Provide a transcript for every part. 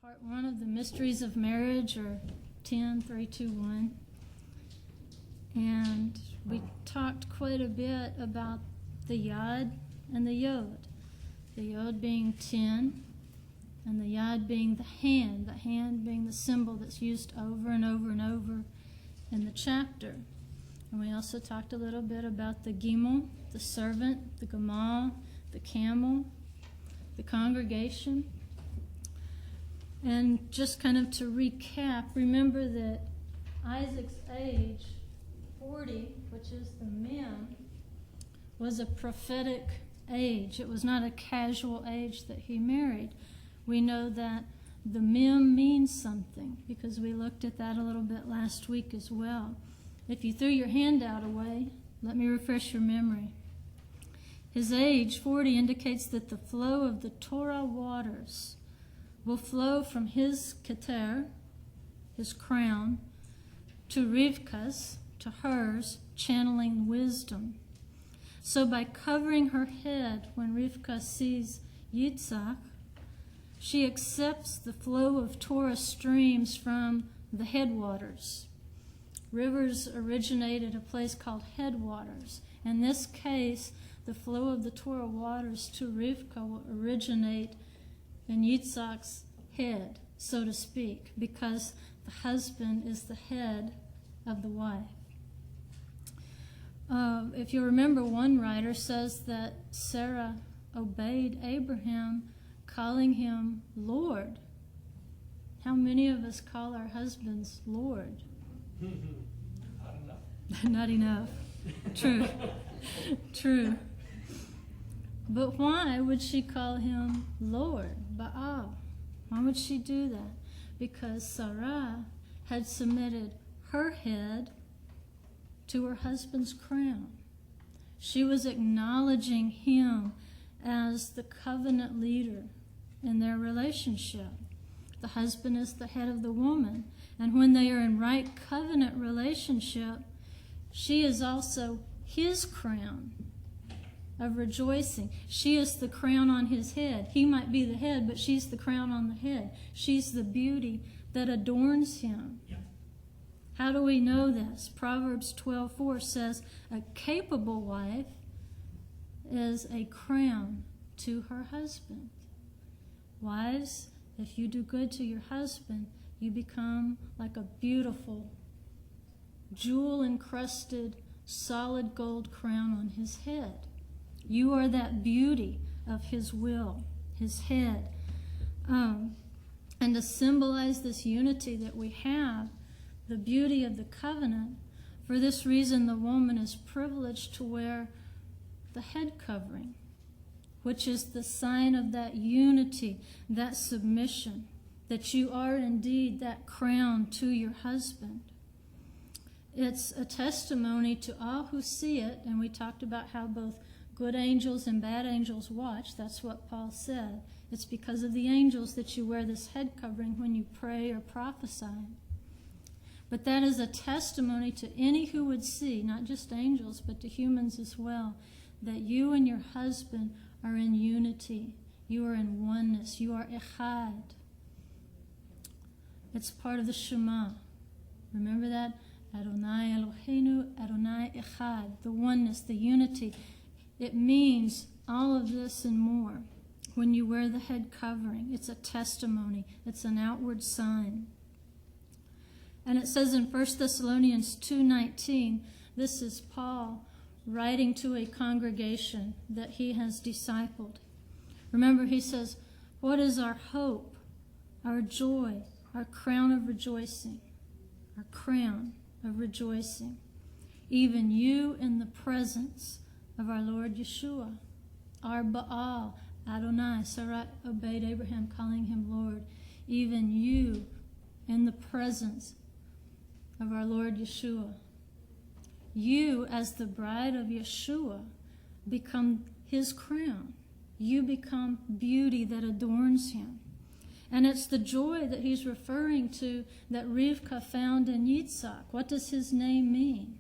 part one of the Mysteries of Marriage, or 10, 3, 2, 1. And we talked quite a bit about the Yod and the Yod. The Yod being 10, and the Yod being the hand being the symbol that's used over and over and over in the chapter. And we also talked a little bit about the Gimel, the servant, the Gamal, the camel, the congregation. And just kind of to recap, remember that Isaac's age, 40, which is the Mem, was a prophetic age. It was not a casual age that he married. We know that the Mem means something because we looked at that a little bit last week as well. If you threw your handout away, let me refresh your memory. His age, 40, indicates that the flow of the Torah waters will flow from his keter, his crown, to Rivka's, to hers, channeling wisdom. So by covering her head when Rivka sees Yitzhak, she accepts the flow of Torah streams from the headwaters. Rivers originate at a place called headwaters. In this case, the flow of the Torah waters to Rivka will originate in Yitzhak's head, so to speak, because the husband is the head of the wife. If you remember, one writer says that Sarah obeyed Abraham, calling him Lord. How many of us call our husbands Lord? Not enough. Not enough. True. True. But why would she call him Lord, Baal? Why would she do that? Because Sarah had submitted her head to her husband's crown. She was acknowledging him as the covenant leader in their relationship. The husband is the head of the woman, and when they are in right covenant relationship, she is also his crown of rejoicing. She is the crown on his head. He might be the head, but she's the crown on the head. She's the beauty that adorns him. Yeah. How do we know this? Proverbs 12:4 says, a capable wife is a crown to her husband. Wives, if you do good to your husband, you become like a beautiful, jewel-encrusted, solid gold crown on his head. You are that beauty of his will, his head. And to symbolize this unity that we have, the beauty of the covenant, for this reason the woman is privileged to wear the head covering, which is the sign of that unity, that submission, that you are indeed that crown to your husband. It's a testimony to all who see it, and we talked about how both good angels and bad angels watch. That's what Paul said. It's because of the angels that you wear this head covering when you pray or prophesy. But that is a testimony to any who would see, not just angels, but to humans as well, that you and your husband are in unity. You are in oneness. You are echad. It's part of the Shema. Remember that? Adonai Eloheinu, Adonai echad. The oneness, the unity. It means all of this and more. When you wear the head covering, it's a testimony. It's an outward sign. And it says in 1 Thessalonians 2:19, this is Paul writing to a congregation that he has discipled. Remember, he says, what is our hope, our joy, our crown of rejoicing? Our crown of rejoicing. Even you in the presence of our Lord Yeshua, our Baal, Adonai. Sarah obeyed Abraham, calling him Lord. Even you in the presence of our Lord Yeshua. You, as the bride of Yeshua, become his crown. You become beauty that adorns him. And it's the joy that he's referring to that Rivka found in Yitzhak. What does his name mean?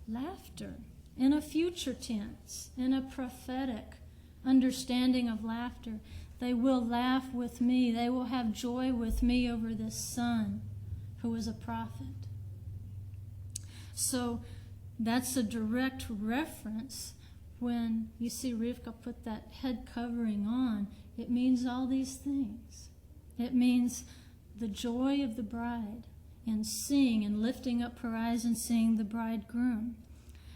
Laughter. In a future tense, in a prophetic understanding of laughter. They will laugh with me. They will have joy with me over this son who is a prophet. So that's a direct reference. When you see Rivka put that head covering on, it means all these things. It means the joy of the bride in seeing and lifting up her eyes and seeing the bridegroom.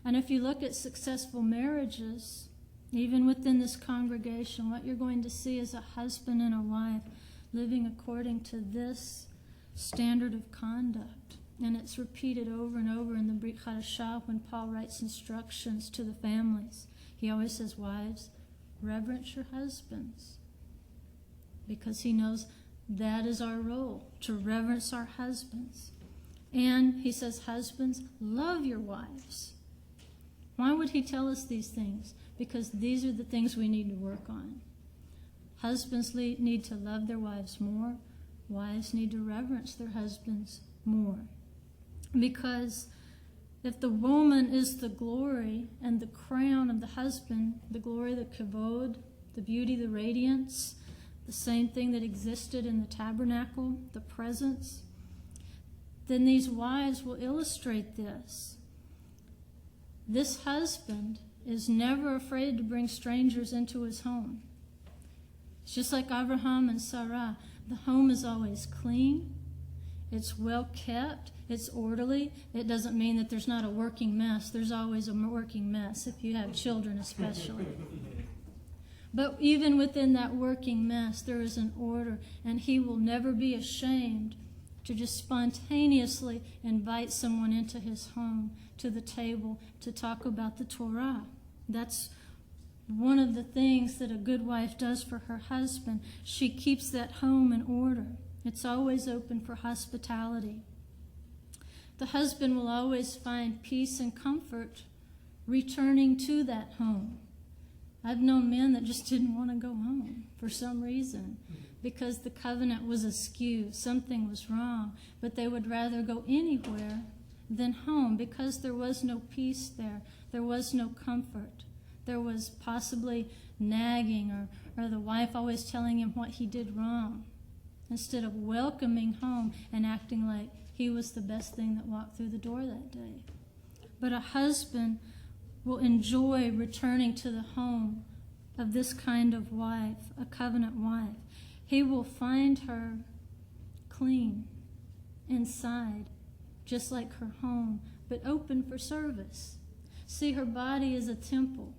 And if you look at successful marriages, even within this congregation, what you're going to see is a husband and a wife living according to this standard of conduct. And it's repeated over and over in the Brit Hadashah when Paul writes instructions to the families. He always says, wives, reverence your husbands. Because he knows that is our role, to reverence our husbands. And he says, husbands, love your wives. Why would he tell us these things? Because these are the things we need to work on. Husbands need to love their wives more. Wives need to reverence their husbands more. Because if the woman is the glory and the crown of the husband, the glory, the kavod, the beauty, the radiance, the same thing that existed in the tabernacle, the presence, then these wives will illustrate this. This husband is never afraid to bring strangers into his home. It's just like Abraham and Sarah. The home is always clean. It's well kept. It's orderly. It doesn't mean that there's not a working mess. There's always a working mess if you have children especially. But even within that working mess, there is an order, and he will never be ashamed to just spontaneously invite someone into his home, to the table, to talk about the Torah. That's one of the things that a good wife does for her husband. She keeps that home in order. It's always open for hospitality. The husband will always find peace and comfort returning to that home. I've known men that just didn't want to go home for some reason because the covenant was askew. Something was wrong. But they would rather go anywhere than home because there was no peace there. There was no comfort. There was possibly nagging or the wife always telling him what he did wrong instead of welcoming home and acting like he was the best thing that walked through the door that day. But a husband will enjoy returning to the home of this kind of wife, a covenant wife. He will find her clean inside, just like her home, but open for service. See, her body is a temple.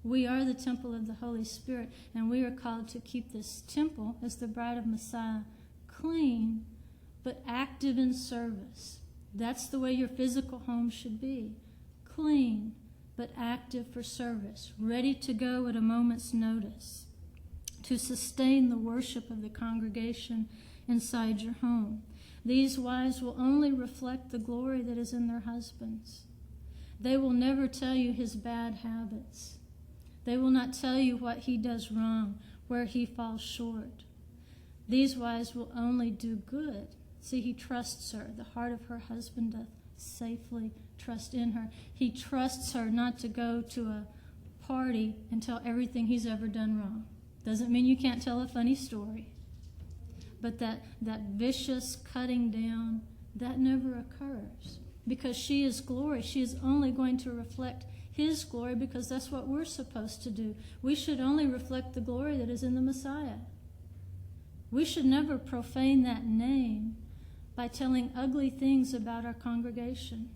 We are the temple of the Holy Spirit, and we are called to keep this temple as the bride of Messiah clean, but active in service. That's the way your physical home should be. Clean, but active for service, ready to go at a moment's notice, to sustain the worship of the congregation inside your home. These wives will only reflect the glory that is in their husbands. They will never tell you his bad habits. They will not tell you what he does wrong, where he falls short. These wives will only do good. See, he trusts her. The heart of her husband doth safely trust in her. He trusts her not to go to a party and tell everything he's ever done wrong. Doesn't mean you can't tell a funny story. But that vicious cutting down, that never occurs. Because she is glory. She is only going to reflect his glory because that's what we're supposed to do. We should only reflect the glory that is in the Messiah. We should never profane that name by telling ugly things about our congregation.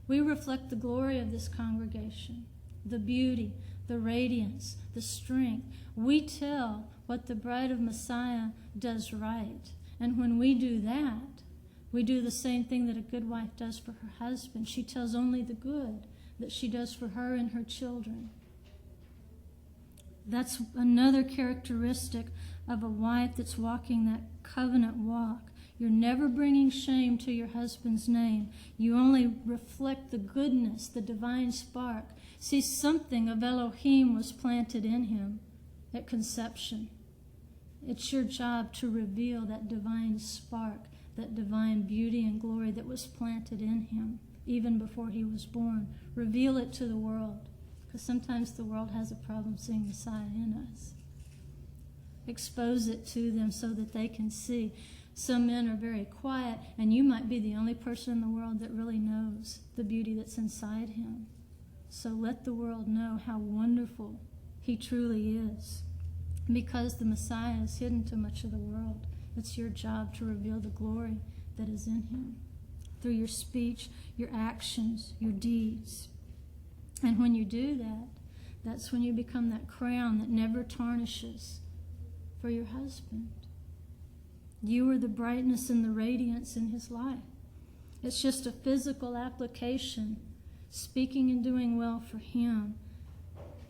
We reflect the glory of this congregation, the beauty, the radiance, the strength. We tell what the bride of Messiah does right. And when we do that, we do the same thing that a good wife does for her husband. She tells only the good that she does for her and her children. That's another characteristic of a wife that's walking that covenant walk. You're never bringing shame to your husband's name. You only reflect the goodness, the divine spark. See, something of Elohim was planted in him at conception. It's your job to reveal that divine spark, that divine beauty and glory that was planted in him even before he was born. Reveal it to the world, because sometimes the world has a problem seeing Messiah in us. Expose it to them so that they can see. Some men are very quiet, and you might be the only person in the world that really knows the beauty that's inside him. So let the world know how wonderful he truly is. Because the Messiah is hidden to much of the world, it's your job to reveal the glory that is in him through your speech, your actions, your deeds. And when you do that, that's when you become that crown that never tarnishes for your husband. You are the brightness and the radiance in his life. It's just a physical application, speaking and doing well for him,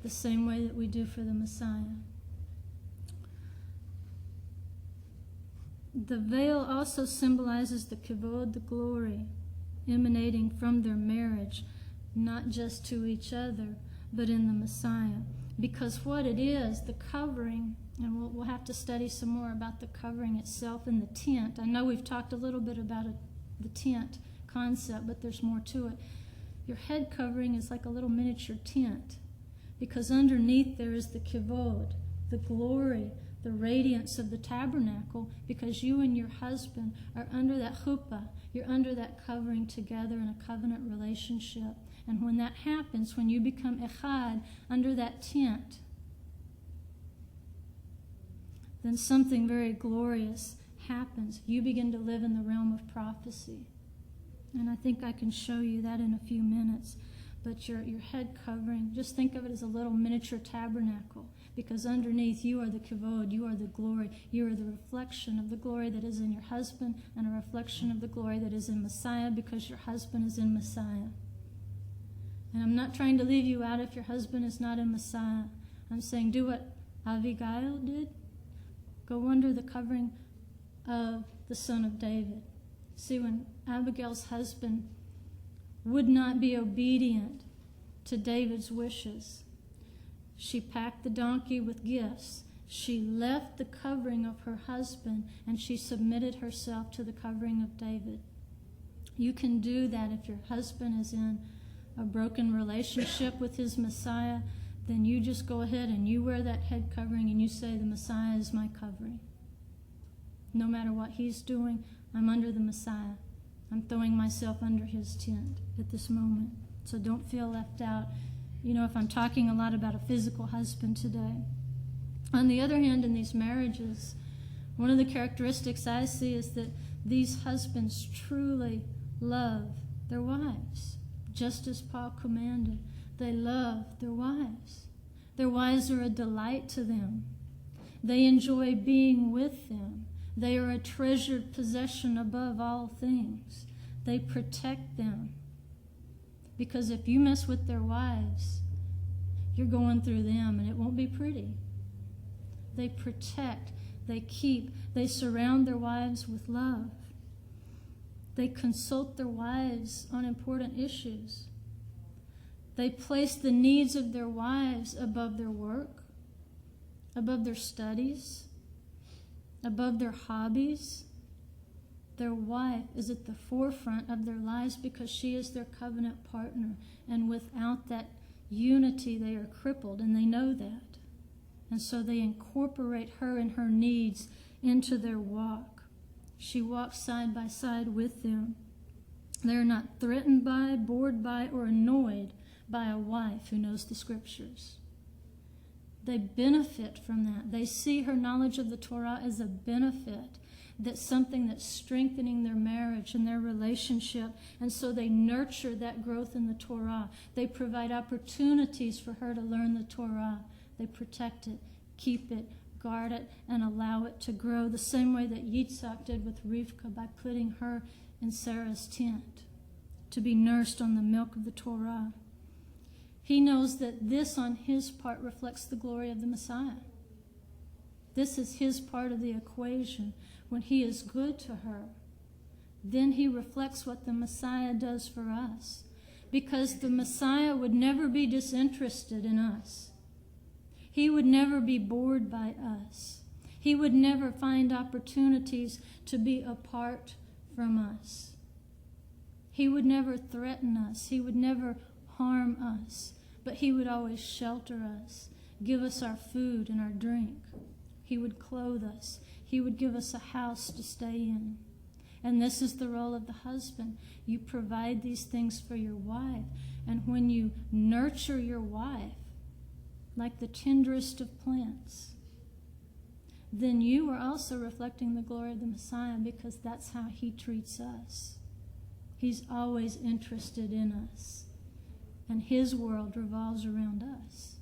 the same way that we do for the Messiah. The veil also symbolizes the kavod, the glory, emanating from their marriage, not just to each other, but in the Messiah. Because what it is, the covering, and we'll have to study some more about the covering itself in the tent. I know we've talked a little bit about the tent concept, but there's more to it. Your head covering is like a little miniature tent, because underneath there is the kavod, the glory, the radiance of the tabernacle, because you and your husband are under that chuppah. You're under that covering together in a covenant relationship. And when that happens, when you become echad under that tent, then something very glorious happens. You begin to live in the realm of prophecy. And I think I can show you that in a few minutes. But your head covering, just think of it as a little miniature tabernacle, because underneath you are the kavod, you are the glory, you are the reflection of the glory that is in your husband, and a reflection of the glory that is in Messiah, because your husband is in Messiah. And I'm not trying to leave you out if your husband is not in Messiah. I'm saying do what Abigail did. Go under the covering of the son of David. See, when Abigail's husband would not be obedient to David's wishes, she packed the donkey with gifts. She left the covering of her husband, and she submitted herself to the covering of David. You can do that if your husband is in a broken relationship with his Messiah. Then you just go ahead and you wear that head covering and you say, the Messiah is my covering. No matter what he's doing, I'm under the Messiah. I'm throwing myself under his tent at this moment. So don't feel left out. You know, if I'm talking a lot about a physical husband today. On the other hand, in these marriages, one of the characteristics I see is that these husbands truly love their wives, just as Paul commanded. They love their wives. Their wives are a delight to them. They enjoy being with them. They are a treasured possession above all things. They protect them. Because if you mess with their wives, you're going through them, and it won't be pretty. They protect, they keep, they surround their wives with love. They consult their wives on important issues. They place the needs of their wives above their work, above their studies, above their hobbies. Their wife is at the forefront of their lives because she is their covenant partner. And without that unity, they are crippled, and they know that. And so they incorporate her and her needs into their walk. She walks side by side with them. They're not threatened by, bored by, or annoyed by a wife who knows the scriptures. They benefit from that. They see her knowledge of the Torah as a benefit, that's something that's strengthening their marriage and their relationship. And so they nurture that growth in the Torah. They provide opportunities for her to learn the Torah. They protect it, keep it, guard it, and allow it to grow the same way that Yitzhak did with Rivka by putting her in Sarah's tent to be nursed on the milk of the Torah. He knows that this on his part reflects the glory of the Messiah. This is his part of the equation. When he is good to her, then he reflects what the Messiah does for us. Because the Messiah would never be disinterested in us. He would never be bored by us. He would never find opportunities to be apart from us. He would never threaten us. He would never harm us. But he would always shelter us, give us our food and our drink. He would clothe us. He would give us a house to stay in. And this is the role of the husband. You provide these things for your wife. And when you nurture your wife like the tenderest of plants, then you are also reflecting the glory of the Messiah, because that's how he treats us. He's always interested in us, and his world revolves around us.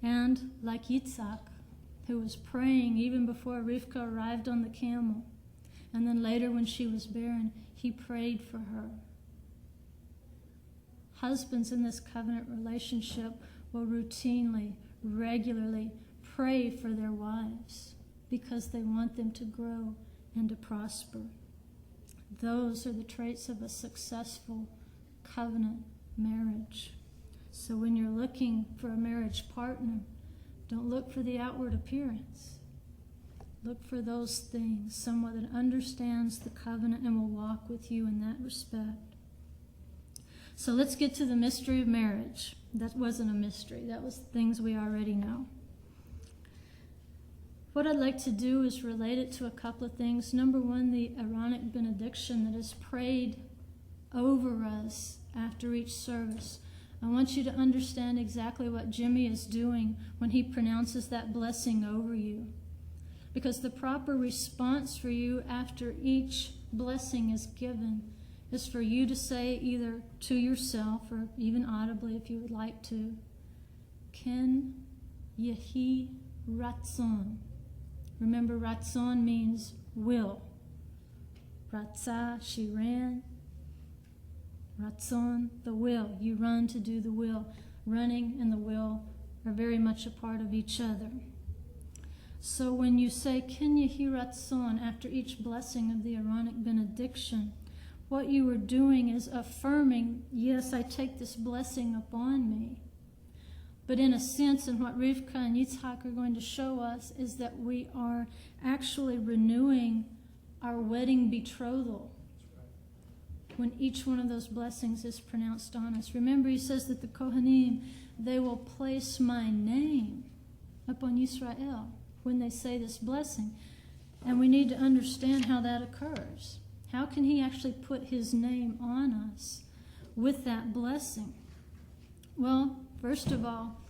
And like Yitzhak, who was praying even before Rivka arrived on the camel, and then later when she was barren, he prayed for her. Husbands in this covenant relationship will routinely, regularly pray for their wives because they want them to grow and to prosper. Those are the traits of a successful covenant marriage. So when you're looking for a marriage partner, don't look for the outward appearance. Look for those things, someone that understands the covenant and will walk with you in that respect. So let's get to the mystery of marriage. That wasn't a mystery. That was things we already know. What I'd like to do is relate it to a couple of things. Number one, the Aaronic benediction that is prayed over us after each service. I want you to understand exactly what Jimmy is doing when he pronounces that blessing over you. Because the proper response for you after each blessing is given is for you to say either to yourself or even audibly if you would like to, Ken Yehi Ratzon. Remember, Ratzon means will. Ratzah, she ran. Ratzon, the will. You run to do the will. Running and the will are very much a part of each other. So when you say Ken Yehi Ratzon after each blessing of the Aaronic benediction, what you are doing is affirming, yes, I take this blessing upon me. But in a sense, and what Rivka and Yitzhak are going to show us, is that we are actually renewing our wedding betrothal when each one of those blessings is pronounced on us. Remember, he says that the Kohanim, they will place my name upon Yisrael when they say this blessing. And we need to understand how that occurs. How can he actually put his name on us with that blessing? Well, first of all,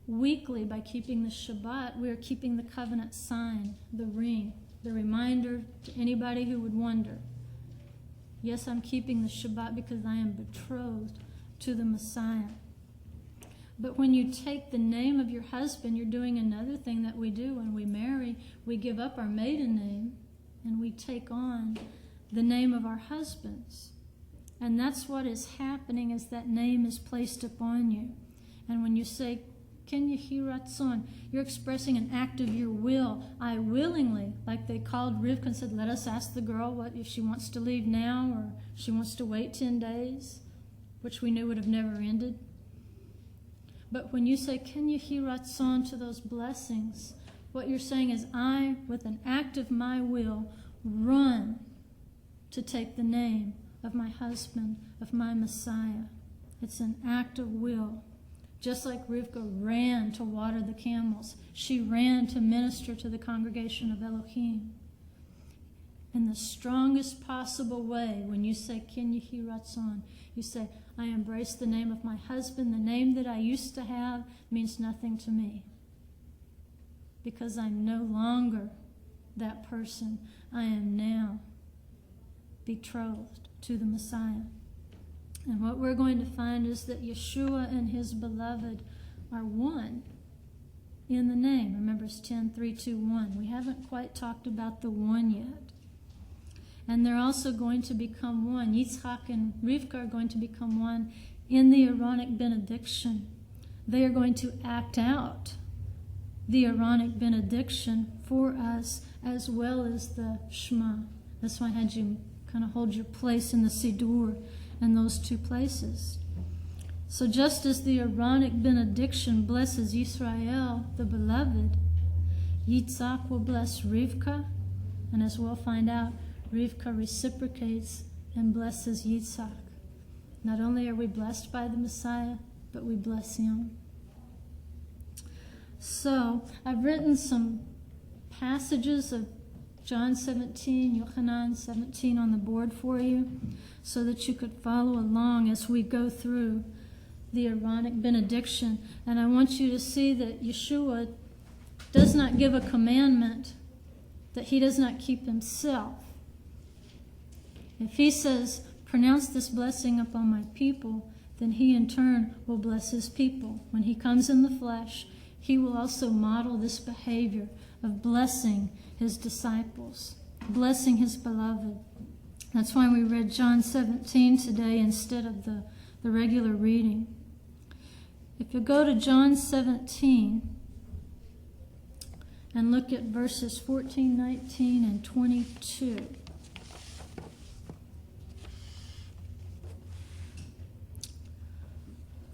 weekly, by keeping the Shabbat, we are keeping the covenant sign, the ring, the reminder to anybody who would wonder. Yes, I'm keeping the Shabbat because I am betrothed to the Messiah. But when you take the name of your husband, you're doing another thing that we do when we marry. We give up our maiden name and we take on the name of our husbands. And that's what is happening, is that name is placed upon you. And when you say, Ken Yehi Ratzon, you're expressing an act of your will. I willingly, like they called Rivka and said, let us ask the girl what if she wants to leave now or she wants to wait 10 days, which we knew would have never ended. But when you say Ken Yehi Ratzon to those blessings, what you're saying is, I, with an act of my will, run to take the name of my husband, of my Messiah. It's an act of will. Just like Rivka ran to water the camels, she ran to minister to the congregation of Elohim. In the strongest possible way, when you say Ken Yehi Ratzon, you say, I embrace the name of my husband. The name that I used to have means nothing to me, because I'm no longer that person. I am now betrothed to the Messiah. And what we're going to find is that Yeshua and his beloved are one in the name. Remember, it's 10, 3, 2, 1. We haven't quite talked about the one yet. And they're also going to become one. Yitzhak and Rivka are going to become one in the Aaronic benediction. They are going to act out the Aaronic benediction for us, as well as the Shema. That's why I had you kind of hold your place in the Siddur in those two places. So just as the Aaronic benediction blesses Yisrael, the beloved, Yitzhak will bless Rivka, and as we'll find out, Rivka reciprocates and blesses Yitzhak. Not only are we blessed by the Messiah, but we bless him. So I've written some passages of John 17, Yochanan 17 on the board for you so that you could follow along as we go through the Aaronic benediction. And I want you to see that Yeshua does not give a commandment that he does not keep himself. If he says, pronounce this blessing upon my people, then he in turn will bless his people. When he comes in the flesh, he will also model this behavior of blessing his disciples, blessing his beloved. That's why we read John 17 today instead of the regular reading. If you go to John 17 and look at verses 14, 19, and 22.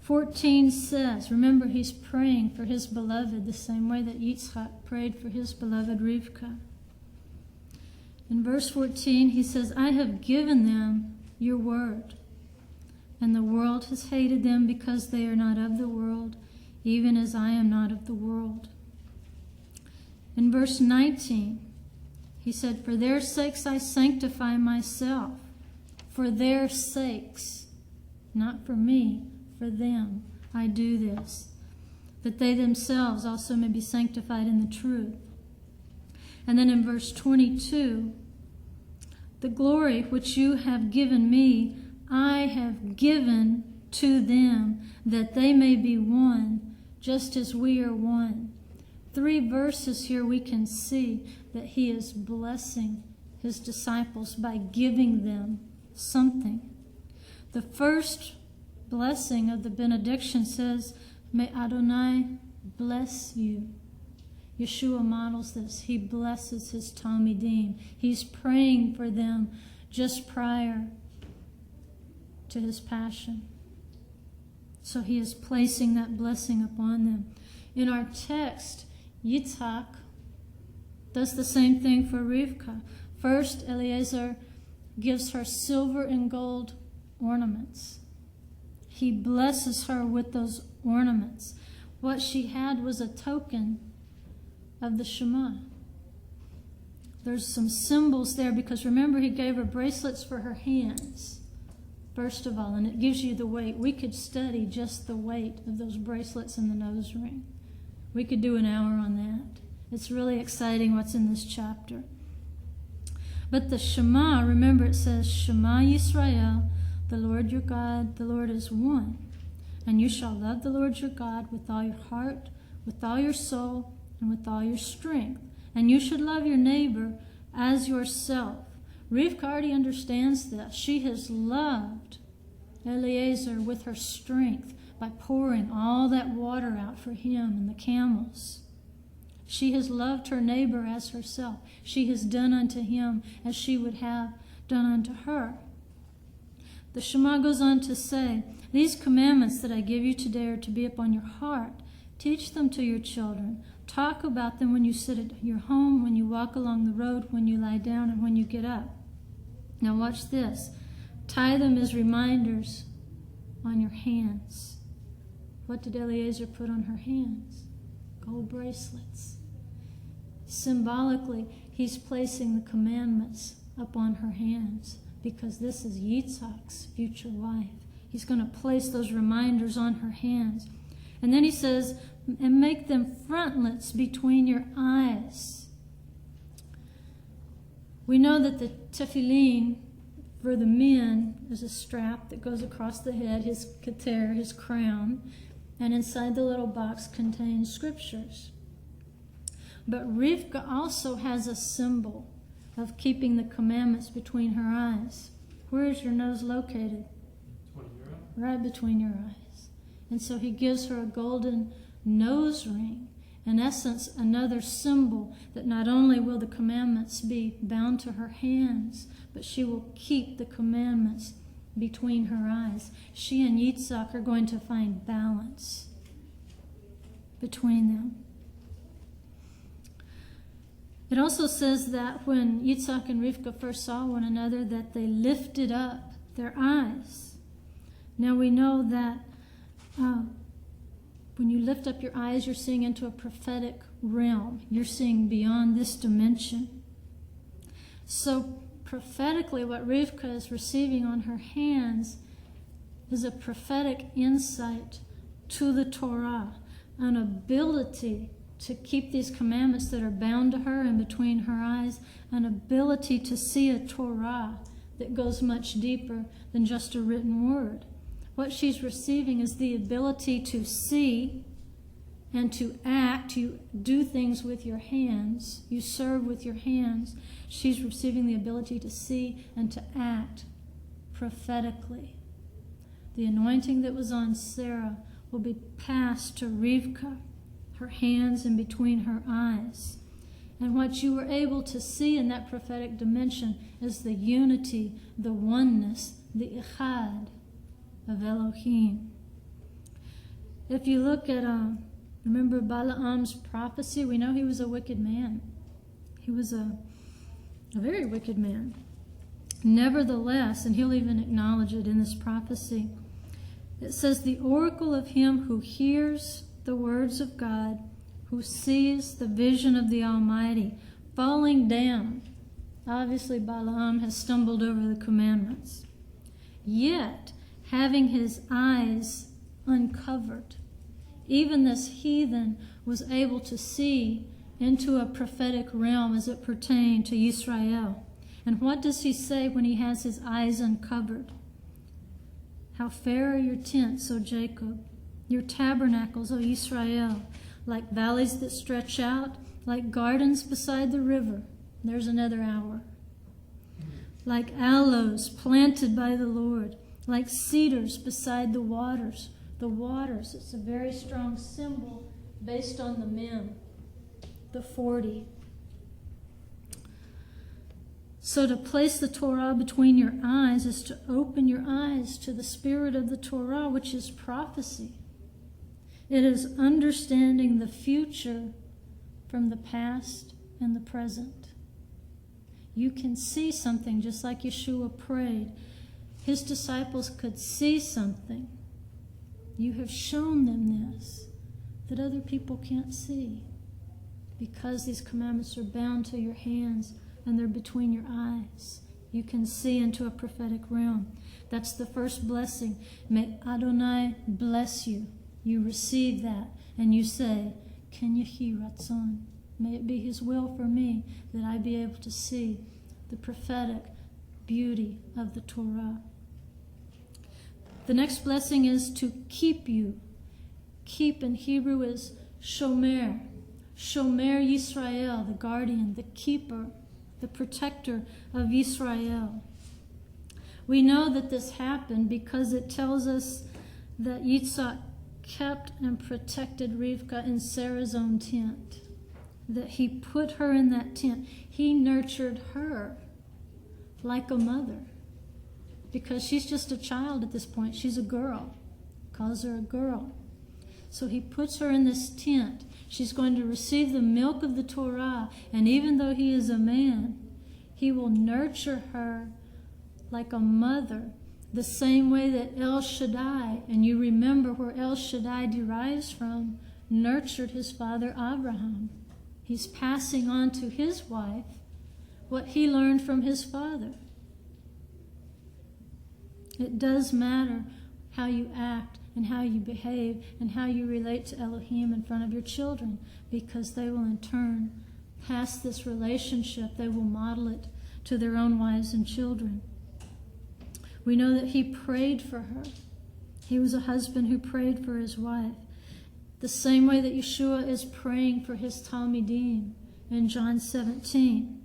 "14 says," remember he's praying for his beloved the same way that Yitzchak prayed for his beloved Rivka. In verse 14 he says, "I have given them your word, and the world has hated them because they are not of the world, even as I am not of the world." In verse 19 he said, "For their sakes I sanctify myself." For their sakes, not for me, for them I do this, that they themselves also may be sanctified in the truth. And then in verse 22, "The glory which you have given me, I have given to them, that they may be one, just as we are one." 3 verses here we can see that he is blessing his disciples by giving them something. The first blessing of the benediction says, "May Adonai bless you." Yeshua models this. He blesses his Talmidim. He's praying for them just prior to his passion. So he is placing that blessing upon them. In our text, Yitzhak does the same thing for Rivka. First, Eliezer gives her silver and gold ornaments. He blesses her with those ornaments. What she had was a token of the Shema. There's some symbols there because remember he gave her bracelets for her hands, first of all, and it gives you the weight. We could study just the weight of those bracelets and the nose ring. We could do an hour on that. It's really exciting what's in this chapter. But the Shema, remember it says, "Shema Yisrael, the Lord your God, the Lord is one. And you shall love the Lord your God with all your heart, with all your soul, and with all your strength. And you should love your neighbor as yourself." Rivka already understands this. She has loved Eliezer with her strength by pouring all that water out for him and the camels. She has loved her neighbor as herself. She has done unto him as she would have done unto her. The Shema goes on to say, "These commandments that I give you today are to be upon your heart. Teach them to your children. Talk about them when you sit at your home, when you walk along the road, when you lie down, and when you get up." Now watch this. "Tie them as reminders on your hands." What did Eliezer put on her hands? Gold bracelets. Symbolically, he's placing the commandments upon her hands because this is Yitzhak's future wife. He's going to place those reminders on her hands. And then he says, "And make them frontlets between your eyes." We know that the tefillin for the men is a strap that goes across the head, his keter, his crown, and inside the little box contains scriptures. But Rivka also has a symbol of keeping the commandments between her eyes. Where is your nose located? Right between your eyes. And so he gives her a golden nose ring. In essence, another symbol that not only will the commandments be bound to her hands, but she will keep the commandments between her eyes. She and Yitzhak are going to find balance between them. It also says that when Yitzhak and Rivka first saw one another, that they lifted up their eyes. Now we know that When you lift up your eyes, you're seeing into a prophetic realm. You're seeing beyond this dimension. So prophetically, what Rivka is receiving on her hands is a prophetic insight to the Torah, an ability to keep these commandments that are bound to her and between her eyes, an ability to see a Torah that goes much deeper than just a written word. What she's receiving is the ability to see and to act. You do things with your hands. You serve with your hands. She's receiving the ability to see and to act prophetically. The anointing that was on Sarah will be passed to Rivka, her hands in between her eyes. And what you were able to see in that prophetic dimension is the unity, the oneness, the Echad of Elohim. If you look at, remember Balaam's prophecy, we know he was a wicked man. He was a very wicked man. Nevertheless, and he'll even acknowledge it in this prophecy, it says, the oracle of him who hears the words of God, who sees the vision of the Almighty, falling down. Obviously, Balaam has stumbled over the commandments. Yet, having his eyes uncovered, even this heathen was able to see into a prophetic realm as it pertained to Israel. And what does he say when he has his eyes uncovered? How fair are your tents, O Jacob, your tabernacles, O Israel, like valleys that stretch out, like gardens beside the river. There's another hour. Like aloes planted by the Lord, like cedars beside the waters. The waters, it's a very strong symbol based on the mem, the 40. So to place the Torah between your eyes is to open your eyes to the spirit of the Torah, which is prophecy. It is understanding the future from the past and the present. You can see something just like Yeshua prayed. His disciples could see something. You have shown them this, that other people can't see, because these commandments are bound to your hands and they're between your eyes. You can see into a prophetic realm. That's the first blessing. May Adonai bless you. You receive that and you say, Ken yehi ratzon. May it be his will for me that I be able to see the prophetic beauty of the Torah. The next blessing is to keep you. Keep in Hebrew is shomer. Shomer Yisrael, the guardian, the keeper, the protector of Israel. We know that this happened because it tells us that Yitzhak kept and protected Rivka in Sarah's own tent, that he put her in that tent. He nurtured her like a mother, because she's just a child at this point. She's a girl. Calls her a girl. So he puts her in this tent. She's going to receive the milk of the Torah, and even though he is a man, he will nurture her like a mother, the same way that El Shaddai, and you remember where El Shaddai derives from, nurtured his father Abraham. He's passing on to his wife what he learned from his father. It does matter how you act and how you behave and how you relate to Elohim in front of your children, because they will in turn pass this relationship. They will model it to their own wives and children. We know that he prayed for her. He was a husband who prayed for his wife. The same way that Yeshua is praying for his Talmidim in John 17.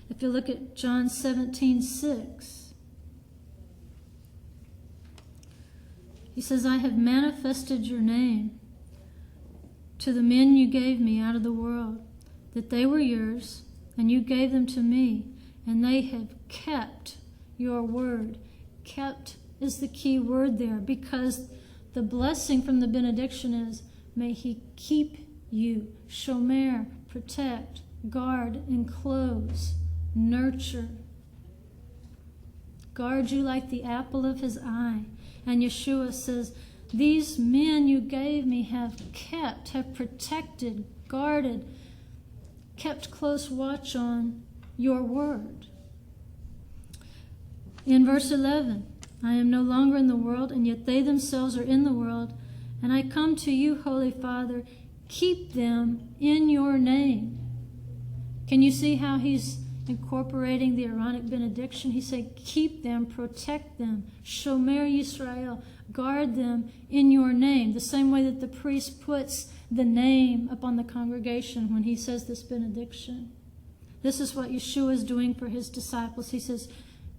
If you look at John 17:6, he says, I have manifested your name to the men you gave me out of the world, that they were yours, and you gave them to me, and they have kept your word. Kept is the key word there, because the blessing from the benediction is, may he keep you, shomer, protect, guard, enclose, nurture, guard you like the apple of his eye. And Yeshua says these men you gave me have protected, guarded, kept close watch on your word. In verse 11, I am no longer in the world, and yet they themselves are in the world, and I come to you, Holy Father, keep them in your name. Can you see how he's incorporating the Aaronic benediction? He said, keep them, protect them, Shomer Yisrael, guard them in your name. The same way that the priest puts the name upon the congregation when he says this benediction. This is what Yeshua is doing for his disciples. He says,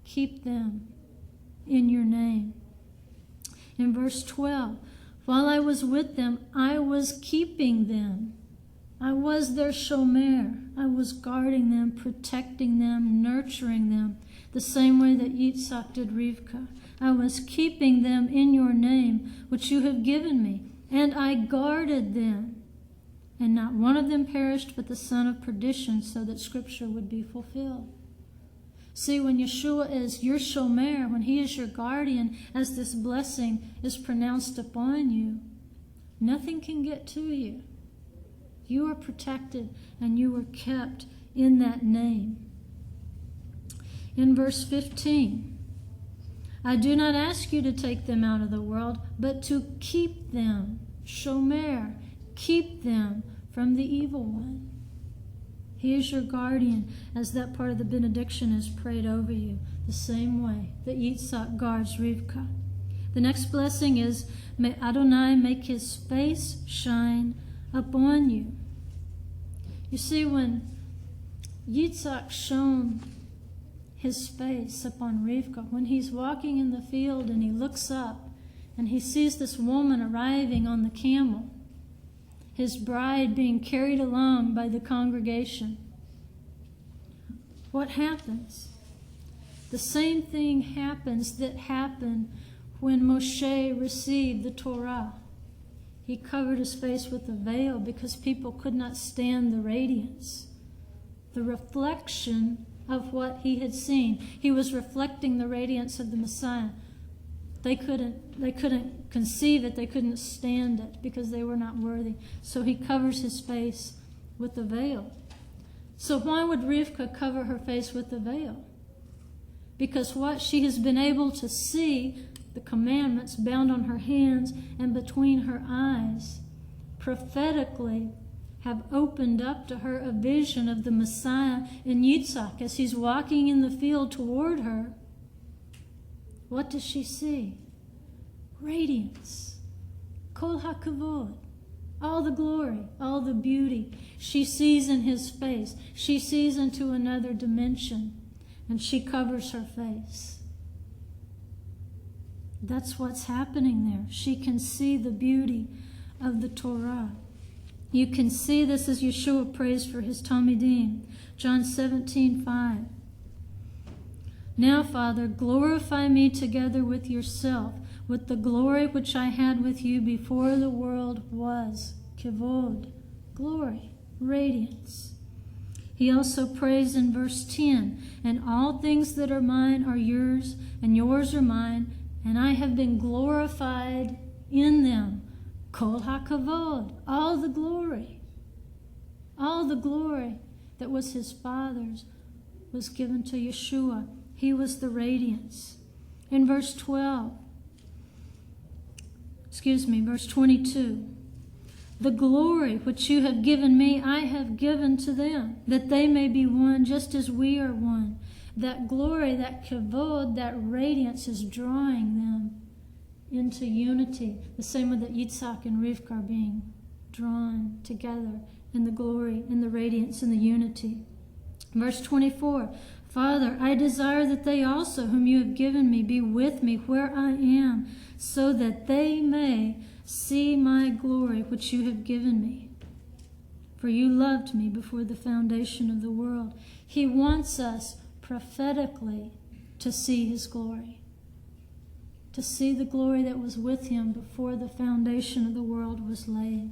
keep them in your name. In verse 12, while I was with them, I was keeping them. I was their shomer. I was guarding them, protecting them, nurturing them, the same way that Yitzhak did Rivka. I was keeping them in your name, which you have given me, and I guarded them. And not one of them perished, but the son of perdition, so that Scripture would be fulfilled. See, when Yeshua is your shomer, when he is your guardian, as this blessing is pronounced upon you, nothing can get to you. You are protected and you are kept in that name. In verse 15, I do not ask you to take them out of the world, but to keep them, shomer, keep them from the evil one. He is your guardian, as that part of the benediction is prayed over you, the same way that Yitzhak guards Rivka. The next blessing is, may Adonai make his face shine upon you. You see, when Yitzhak shone his face upon Rivka, when he's walking in the field and he looks up and he sees this woman arriving on the camel, his bride being carried along by the congregation, what happens? The same thing happens that happened when Moshe received the Torah. He covered his face with a veil because people could not stand the radiance, the reflection of what he had seen. He was reflecting the radiance of the Messiah. They couldn't conceive it. They couldn't stand it because they were not worthy. So he covers his face with a veil. So why would Rivka cover her face with a veil? Because what she has been able to see, the commandments bound on her hands and between her eyes, prophetically have opened up to her a vision of the Messiah in Yitzhak as he's walking in the field toward her. What does she see? Radiance. Kol HaKavod. All the glory, all the beauty she sees in his face. She sees into another dimension, and she covers her face. That's what's happening there. She can see the beauty of the Torah. You can see this as Yeshua prays for his Talmidim. John 17:5. Now, Father, glorify me together with yourself, with the glory which I had with you before the world was. Kavod, glory, radiance. He also prays in verse 10, and all things that are mine are yours, and yours are mine, and I have been glorified in them. Kol HaKavod, all the glory that was his Father's was given to Yeshua. He was the radiance. In verse 22, the glory which you have given me, I have given to them, that they may be one just as we are one. That glory, that kavod, that radiance is drawing them into unity, the same way that Yitzhak and Rivka are being drawn together in the glory, in the radiance, in the unity. Verse 24, Father, I desire that they also, whom you have given me, be with me where I am, so that they may see my glory which you have given me. For you loved me before the foundation of the world. He wants us prophetically to see his glory, to see the glory that was with him before the foundation of the world was laid.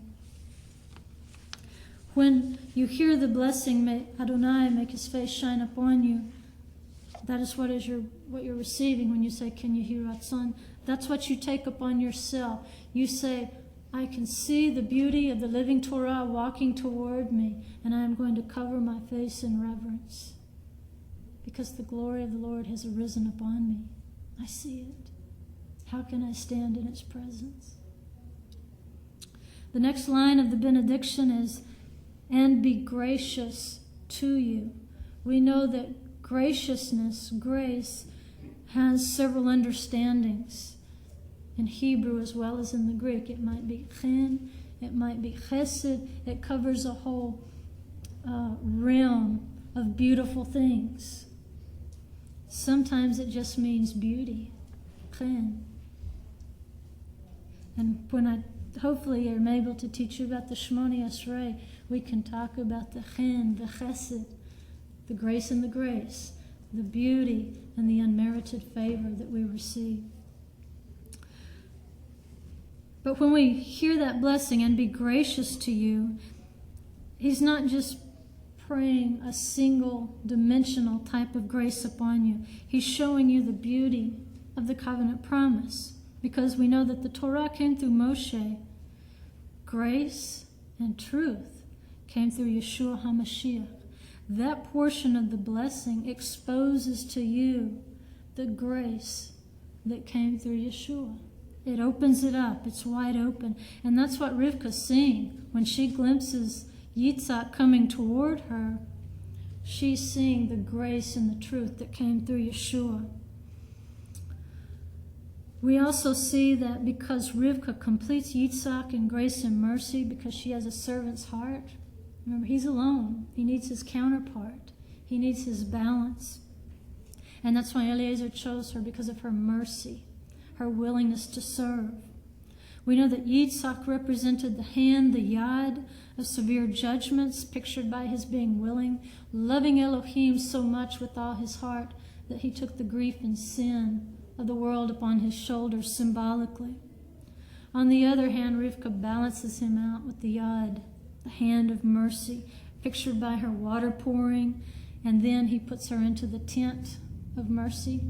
When you hear the blessing, may Adonai make his face shine upon you, that is what you're receiving when you say, Ken Yehi Ratzon That's what you take upon yourself. You say, I can see the beauty of the living Torah walking toward me, and I am going to cover my face in reverence because the glory of the Lord has arisen upon me. I see it. How can I stand in its presence? The next line of the benediction is, and be gracious to you. We know that graciousness, grace, has several understandings in Hebrew as well as in the Greek. It might be chen, it might be chesed. It covers a whole realm of beautiful things. Sometimes it just means beauty, chen. And when I hopefully am able to teach you about the Shmoni Esrei, we can talk about the chen, the chesed, the grace and the grace, the beauty and the unmerited favor that we receive. But when we hear that blessing, and be gracious to you, he's not just praying a single dimensional type of grace upon you. He's showing you the beauty of the covenant promise, because we know that the Torah came through Moshe. Grace and truth came through Yeshua HaMashiach. That portion of the blessing exposes to you the grace that came through Yeshua. It opens it up. It's wide open. And that's what Rivka's seeing. When she glimpses Yitzhak coming toward her, she's seeing the grace and the truth that came through Yeshua. We also see that because Rivka completes Yitzhak in grace and mercy, because she has a servant's heart. Remember, he's alone. He needs his counterpart. He needs his balance. And that's why Eliezer chose her, because of her mercy, her willingness to serve. We know that Yitzhak represented the hand, the yad, of severe judgments, pictured by his being willing, loving Elohim so much with all his heart that he took the grief and sin of the world upon his shoulders symbolically. On the other hand, Rivka balances him out with the yad, the hand of mercy, pictured by her water pouring, and then he puts her into the tent of mercy,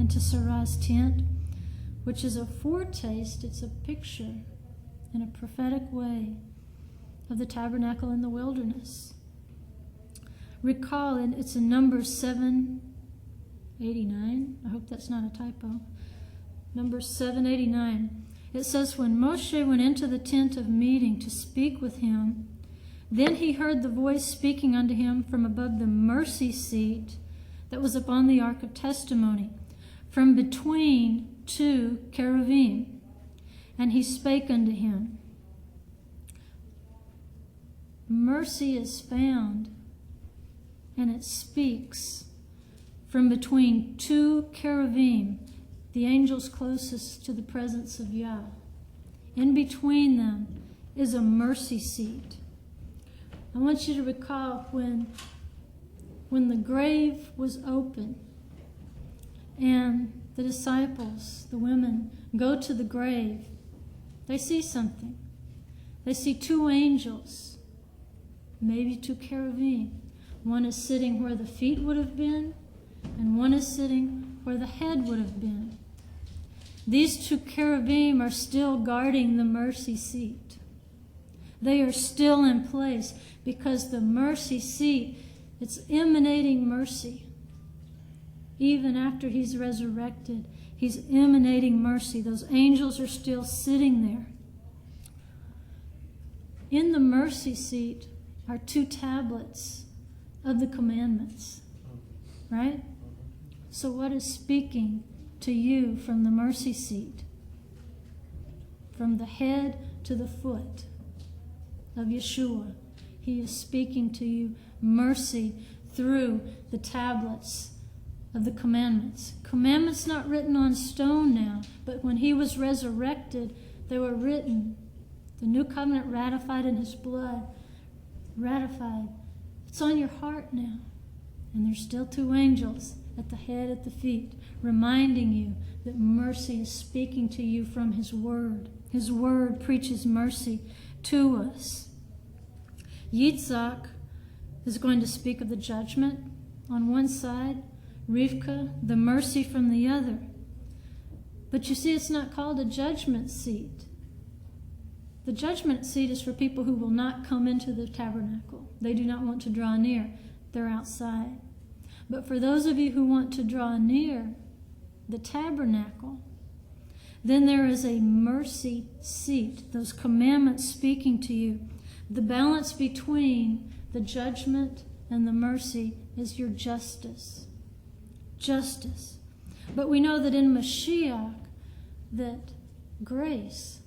into Sarah's tent, which is a foretaste, it's a picture in a prophetic way of the tabernacle in the wilderness. Recall, and it's in Numbers 7:89. I hope that's not a typo. Numbers 7:89. It says, when Moshe went into the tent of meeting to speak with him, then he heard the voice speaking unto him from above the mercy seat that was upon the ark of testimony, from between two cherubim. And he spake unto him. Mercy is found, and it speaks from between two cherubim, the angels closest to the presence of Yah. In between them is a mercy seat. I want you to recall when the grave was open and the disciples, the women, go to the grave, they see something. They see two angels, maybe two cherubim. One is sitting where the feet would have been, and one is sitting where the head would have been. These two cherubim are still guarding the mercy seat. They are still in place because the mercy seat, it's emanating mercy. Even after he's resurrected, he's emanating mercy. Those angels are still sitting there. In the mercy seat are two tablets of the commandments, right? So what is speaking to you from the mercy seat? From the head to the foot of Yeshua, he is speaking to you mercy through the tablets of the commandments. Commandments not written on stone now, but when he was resurrected, they were written. The new covenant ratified in his blood. Ratified. It's on your heart now. And there's still two angels at the head, at the feet, reminding you that mercy is speaking to you from his word. His word preaches mercy to us. Yitzhak is going to speak of the judgment on one side, Rivka, the mercy from the other. But you see, it's not called a judgment seat. The judgment seat is for people who will not come into the tabernacle. They do not want to draw near. They're outside. But for those of you who want to draw near the tabernacle, then there is a mercy seat, those commandments speaking to you. The balance between the judgment and the mercy is your justice. Justice. But we know that in Mashiach, that grace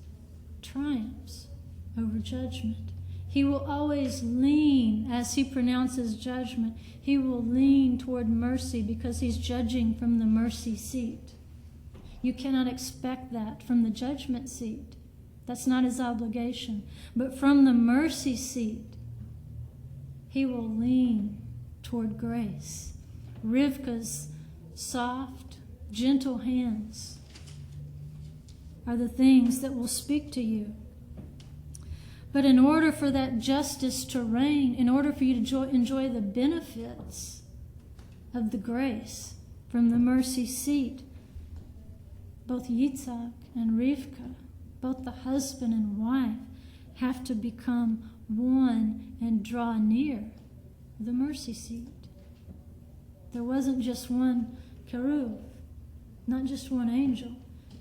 triumphs over judgment. He will always lean, as he pronounces judgment, he will lean toward mercy because he's judging from the mercy seat. You cannot expect that from the judgment seat. That's not his obligation. But from the mercy seat, he will lean toward grace. Rivka's soft, gentle hands are the things that will speak to you. But in order for that justice to reign, in order for you to enjoy the benefits of the grace from the mercy seat, both Yitzhak and Rivka, both the husband and wife, have to become one and draw near the mercy seat. There wasn't just one cherub, not just one angel.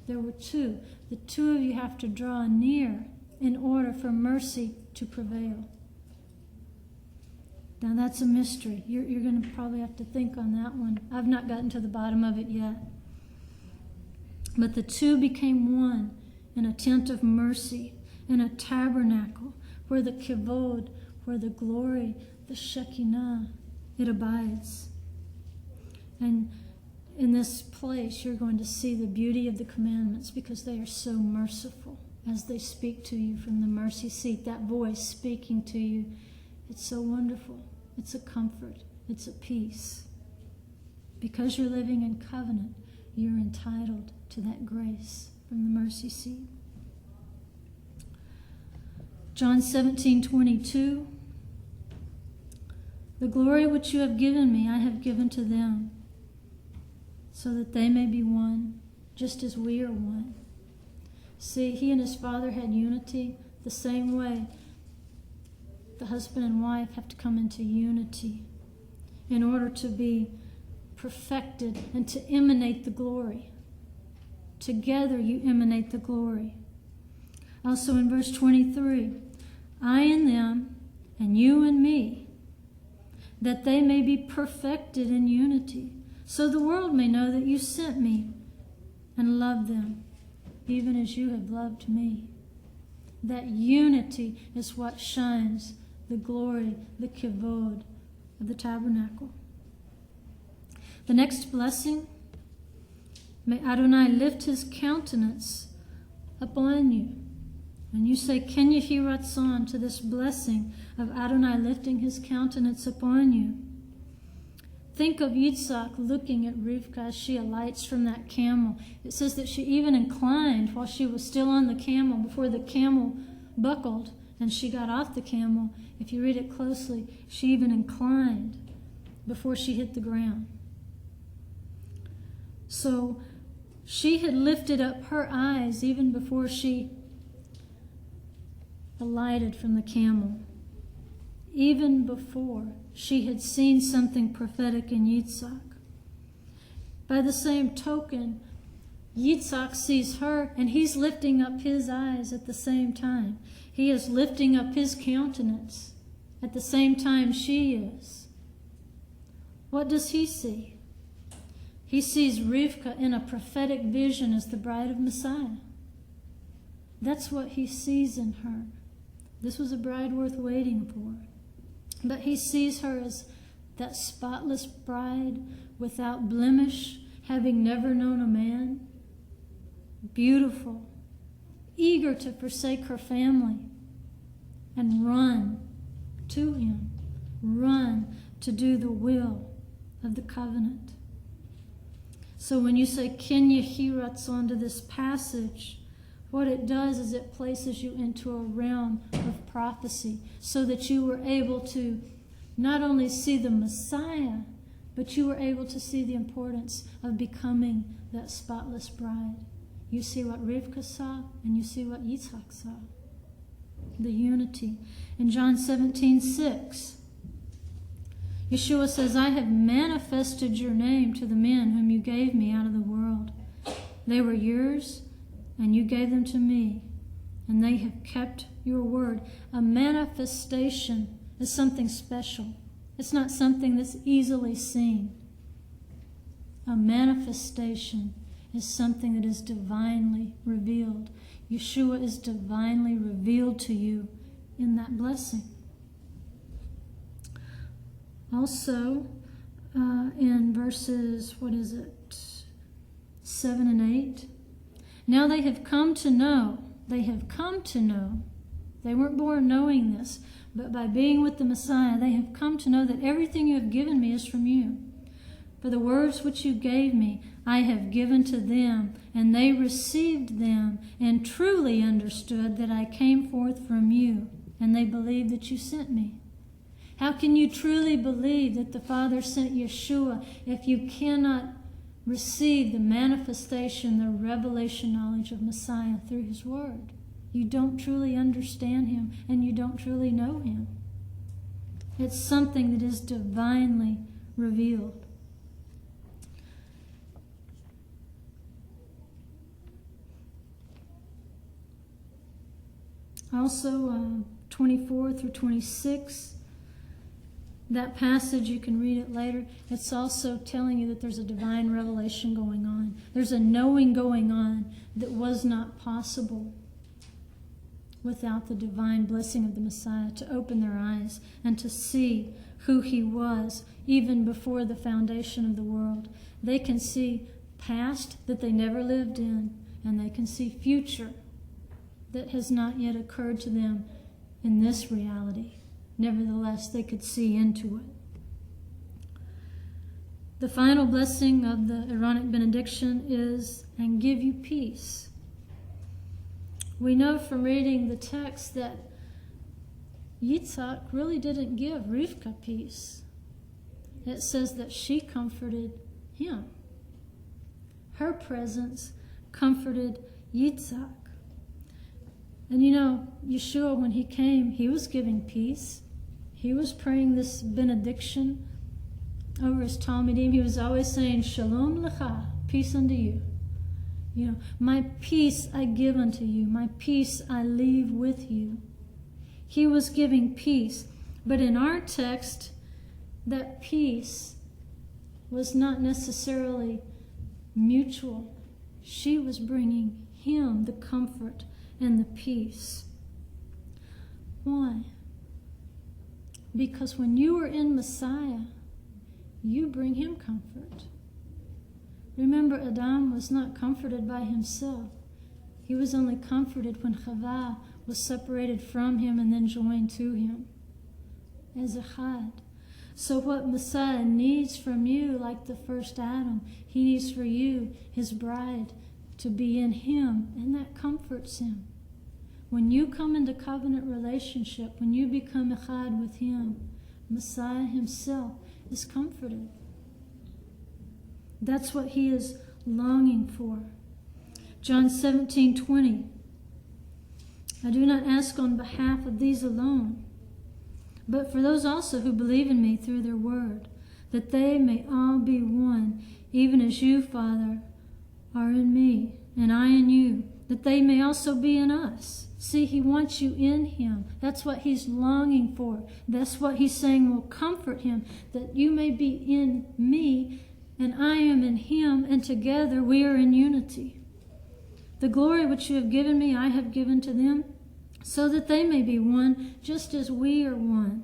There were two. The two of you have to draw near in order for mercy to prevail. Now that's a mystery. You're going to probably have to think on that one. I've not gotten to the bottom of it yet. But the two became one in a tent of mercy, in a tabernacle, where the kavod, where the glory, the Shekinah, it abides. And in this place, you're going to see the beauty of the commandments because they are so merciful as they speak to you from the mercy seat. That voice speaking to you, it's so wonderful. It's a comfort. It's a peace. Because you're living in covenant, you're entitled to that grace from the mercy seat. John 17:22. The glory which you have given me, I have given to them, so that they may be one, just as we are one. See, he and his Father had unity the same way. The husband and wife have to come into unity in order to be perfected and to emanate the glory. Together you emanate the glory. Also in verse 23, I in them and you in me, that they may be perfected in unity, so the world may know that you sent me and loved them, even as you have loved me. That unity is what shines the glory, the kavod of the tabernacle. The next blessing, may Adonai lift his countenance upon you. And you say, Ken Yehi Ratzon, to this blessing of Adonai lifting his countenance upon you. Think of Yitzhak looking at Rivka as she alights from that camel. It says that she even inclined while she was still on the camel, before the camel buckled and she got off the camel. If you read it closely, she even inclined before she hit the ground. So she had lifted up her eyes even before she alighted from the camel. Even before she had seen something prophetic in Yitzhak. By the same token, Yitzhak sees her and he's lifting up his eyes at the same time. He is lifting up his countenance at the same time she is. What does he see? He sees Rivka in a prophetic vision as the bride of Messiah. That's what he sees in her. This was a bride worth waiting for. But he sees her as that spotless bride without blemish, having never known a man. Beautiful, eager to forsake her family and run to him, run to do the will of the covenant. So when you say Ken Yehi Ratzon to this passage, what it does is it places you into a realm of prophecy so that you were able to not only see the Messiah, but you were able to see the importance of becoming that spotless bride. You see what Rivka saw, and you see what Yitzhak saw. The unity. In John 17:6, Yeshua says, I have manifested your name to the men whom you gave me out of the world. They were yours, and you gave them to me, and they have kept your word. A manifestation is something special. It's not something that's easily seen. A manifestation is something that is divinely revealed. Yeshua is divinely revealed to you in that blessing. Also, in verses, 7 and 8, now they have come to know, they weren't born knowing this, but by being with the Messiah, they have come to know that everything you have given me is from you. For the words which you gave me, I have given to them, and they received them, and truly understood that I came forth from you, and they believed that you sent me. How can you truly believe that the Father sent Yeshua if you cannot receive the manifestation, the revelation knowledge of Messiah through his word? You don't truly understand him, and you don't truly know him. It's something that is divinely revealed. Also, 24 through 26, that passage, you can read it later. It's also telling you that there's a divine revelation going on. There's a knowing going on that was not possible without the divine blessing of the Messiah to open their eyes and to see who he was even before the foundation of the world. They can see past that they never lived in, and they can see future that has not yet occurred to them in this reality. Nevertheless, they could see into it. The final blessing of the Aaronic benediction is, and give you peace. We know from reading the text that Yitzhak really didn't give Rivka peace. It says that she comforted him. Her presence comforted Yitzhak. And you know, Yeshua, when he came, he was giving peace. He was praying this benediction over his Talmidim. He was always saying, Shalom lecha, peace unto you. You know, my peace I give unto you. My peace I leave with you. He was giving peace. But in our text, that peace was not necessarily mutual. She was bringing him the comfort and the peace. Why? Because when you are in Messiah, you bring him comfort. Remember, Adam was not comforted by himself. He was only comforted when Chava was separated from him and then joined to him as a chad. So what Messiah needs from you, like the first Adam, he needs for you, his bride, to be in him, and that comforts him. When you come into covenant relationship, when you become echad with him, Messiah himself is comforted. That's what he is longing for. John 17:20. I do not ask on behalf of these alone, but for those also who believe in me through their word, that they may all be one, even as you, Father, are in me, and I in you, that they may also be in us. See, he wants you in him. That's what he's longing for. That's what he's saying will comfort him, that you may be in me, and I am in him, and together we are in unity. The glory which you have given me, I have given to them, so that they may be one, just as we are one.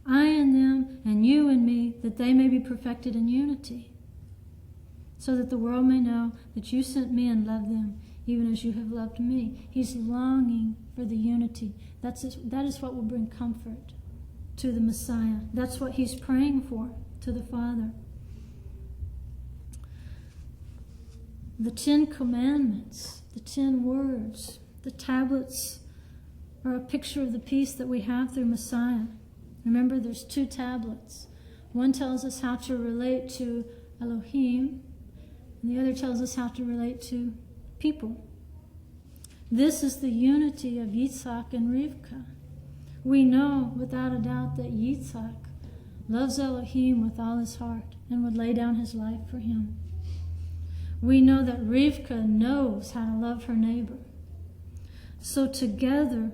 I in them, and you in me, that they may be perfected in unity, so that the world may know that you sent me and loved them, even as you have loved me. He's longing for the unity. That is what will bring comfort to the Messiah. That's what he's praying for to the Father. The 10 Commandments, the 10 words, the tablets are a picture of the peace that we have through Messiah. Remember, there's 2 tablets. One tells us how to relate to Elohim, and the other tells us how to relate to people, This is the unity of Yitzhak and Rivka. We know without a doubt that Yitzhak loves Elohim with all his heart and would lay down his life for him. We know that Rivka knows how to love her neighbor. So together,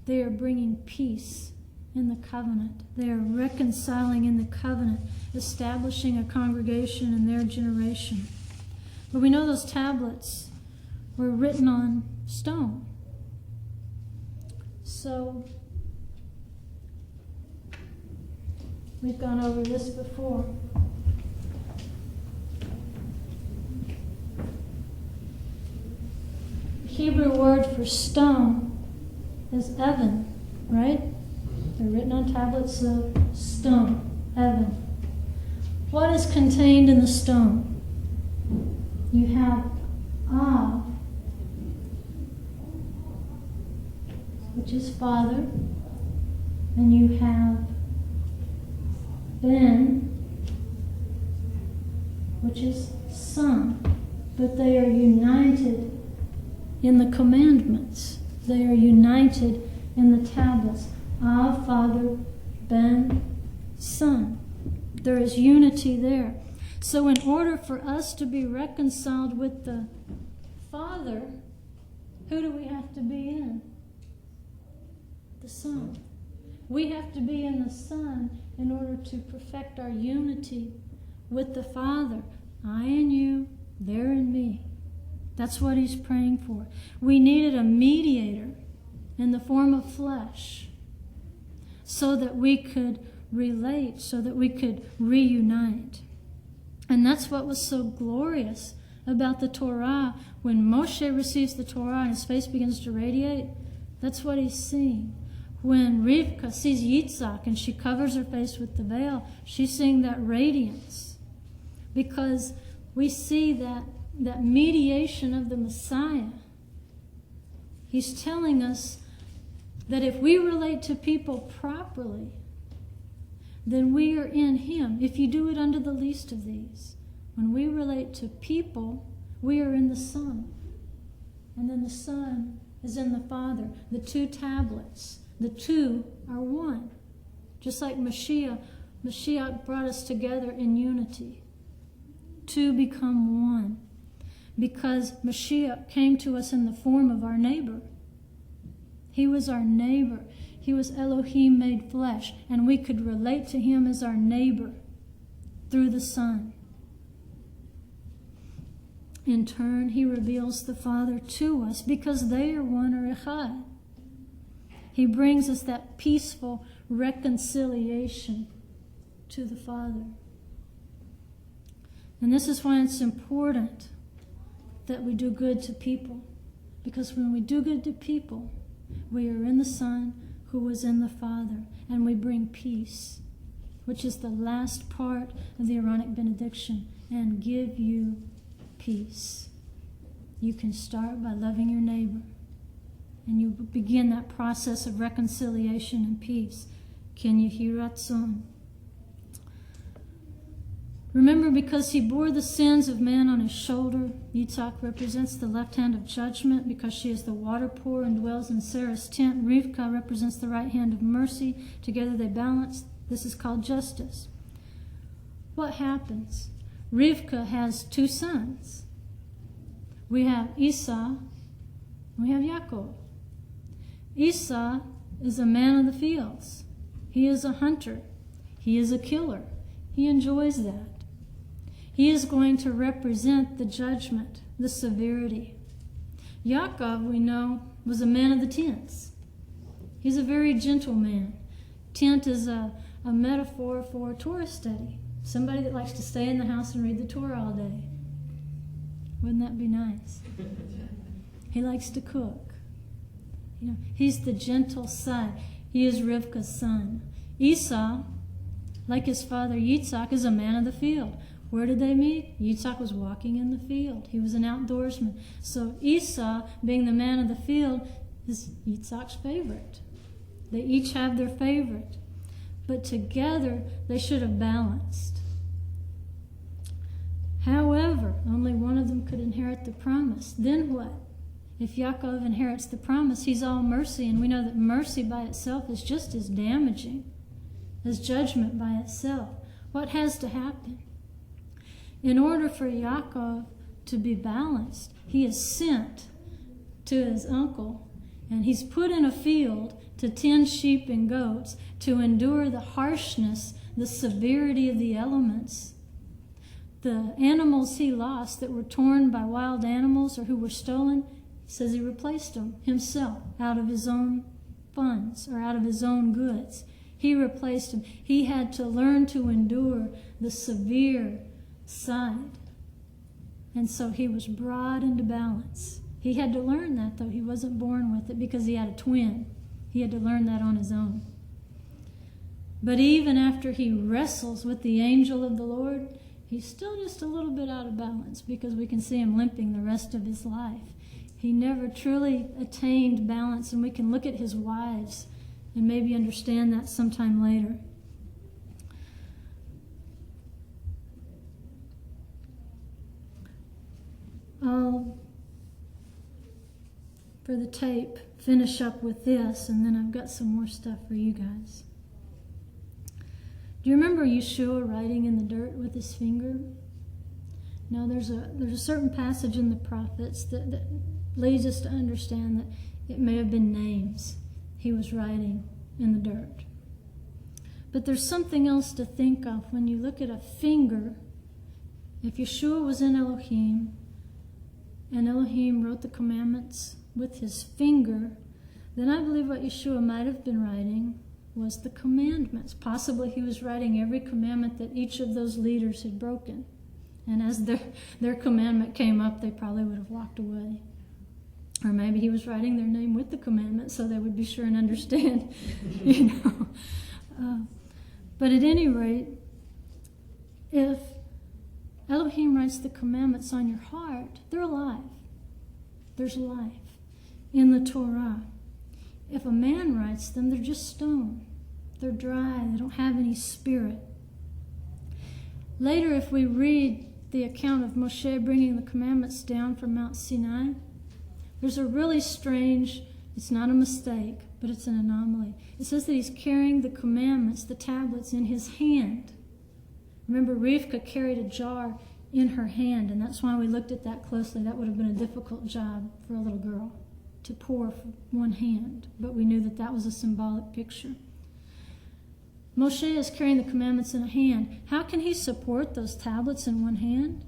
they are bringing peace in the covenant. They are reconciling in the covenant, establishing a congregation in their generation. But we know those tablets were written on stone. So, we've gone over this before. The Hebrew word for stone is Evan, right? They're written on tablets of stone, Evan. What is contained in the stone? You have Av, which is father, and you have Ben, which is son, but they are united in the commandments. They are united in the tablets. Av, father, Ben, son. There is unity there. So in order for us to be reconciled with the Father, who do we have to be in? The Son. We have to be in the Son in order to perfect our unity with the Father. I in you, there in me. That's what he's praying for. We needed a mediator in the form of flesh so that we could relate, so that we could reunite. And that's what was so glorious about the Torah. When Moshe receives the Torah and his face begins to radiate, that's what he's seeing. When Rivka sees Yitzhak and she covers her face with the veil, she's seeing that radiance. Because we see that mediation of the Messiah. He's telling us that if we relate to people properly, then we are in him. If you do it under the least of these, when we relate to people, we are in the Son. And then the Son is in the Father. The two tablets, the two are one. Just like Mashiach brought us together in unity. Two become one. Because Mashiach came to us in the form of our neighbor. He was our neighbor. He was Elohim made flesh, and we could relate to him as our neighbor through the Son. In turn, he reveals the Father to us because they are one or echad. He brings us that peaceful reconciliation to the Father. And this is why it's important that we do good to people. Because when we do good to people, we are in the Son who was in the Father, and we bring peace, which is the last part of the Aaronic benediction, and give you peace. You can start by loving your neighbor, and you begin that process of reconciliation and peace. Ken yehi ratzon. Remember, because he bore the sins of man on his shoulder, Yitzhak represents the left hand of judgment because she is the water pour and dwells in Sarah's tent. Rivka represents the right hand of mercy. Together they balance. This is called justice. What happens? Rivka has two sons. We have Esau, we have Yaakov. Esau is a man of the fields. He is a hunter. He is a killer. He enjoys that. He is going to represent the judgment, the severity. Yaakov, we know, was a man of the tents. He's a very gentle man. Tent is a metaphor for Torah study. Somebody that likes to stay in the house and read the Torah all day. Wouldn't that be nice? He likes to cook. You know, he's the gentle side. He is Rivka's son. Esau, like his father Yitzhak, is a man of the field. Where did they meet? Yitzhak was walking in the field. He was an outdoorsman. So Esau, being the man of the field, is Yitzhak's favorite. They each have their favorite. But together, they should have balanced. However, only one of them could inherit the promise. Then what? If Yaakov inherits the promise, he's all mercy, and we know that mercy by itself is just as damaging as judgment by itself. What has to happen? In order for Yaakov to be balanced, he is sent to his uncle, and he's put in a field to tend sheep and goats, to endure the harshness, the severity of the elements. The animals he lost that were torn by wild animals or who were stolen, he says he replaced them himself out of his own funds or out of his own goods. He replaced them. He had to learn to endure the severe side. And so he was brought into balance. He had to learn that, though. He wasn't born with it because he had a twin. He had to learn that on his own. But even after he wrestles with the angel of the Lord, he's still just a little bit out of balance because we can see him limping the rest of his life. He never truly attained balance, and we can look at his wives and maybe understand that sometime later. I'll, for the tape, finish up with this, and then I've got some more stuff for you guys. Do you remember Yeshua writing in the dirt with his finger? Now, there's a certain passage in the prophets that leads us to understand that it may have been names he was writing in the dirt. But there's something else to think of when you look at a finger. If Yeshua was in Elohim, and Elohim wrote the commandments with his finger, then I believe what Yeshua might have been writing was the commandments. Possibly he was writing every commandment that each of those leaders had broken. And as their commandment came up, they probably would have walked away. Or maybe he was writing their name with the commandment so they would be sure and understand, But at any rate, if Elohim writes the commandments on your heart, they're alive. There's life in the Torah. If a man writes them, they're just stone. They're dry. They don't have any spirit. Later, if we read the account of Moshe bringing the commandments down from Mount Sinai, there's a really strange, it's not a mistake, but it's an anomaly. It says that he's carrying the commandments, the tablets, in his hand. Remember, Rivka carried a jar in her hand, and that's why we looked at that closely. That would have been a difficult job for a little girl to pour from one hand, but we knew that that was a symbolic picture. Moshe is carrying the commandments in a hand. How can he support those tablets in one hand?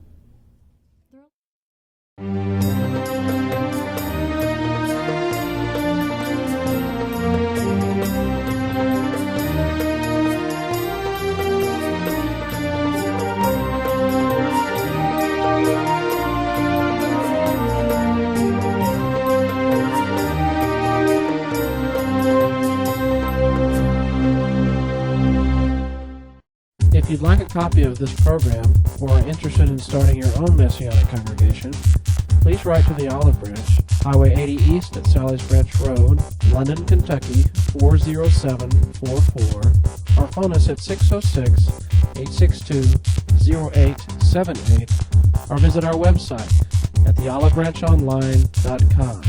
If you'd like a copy of this program or are interested in starting your own Messianic congregation, please write to the Olive Branch, Highway 80 East at Sally's Branch Road, London, Kentucky 40744, or phone us at 606-862-0878, or visit our website at theolivebranchonline.com.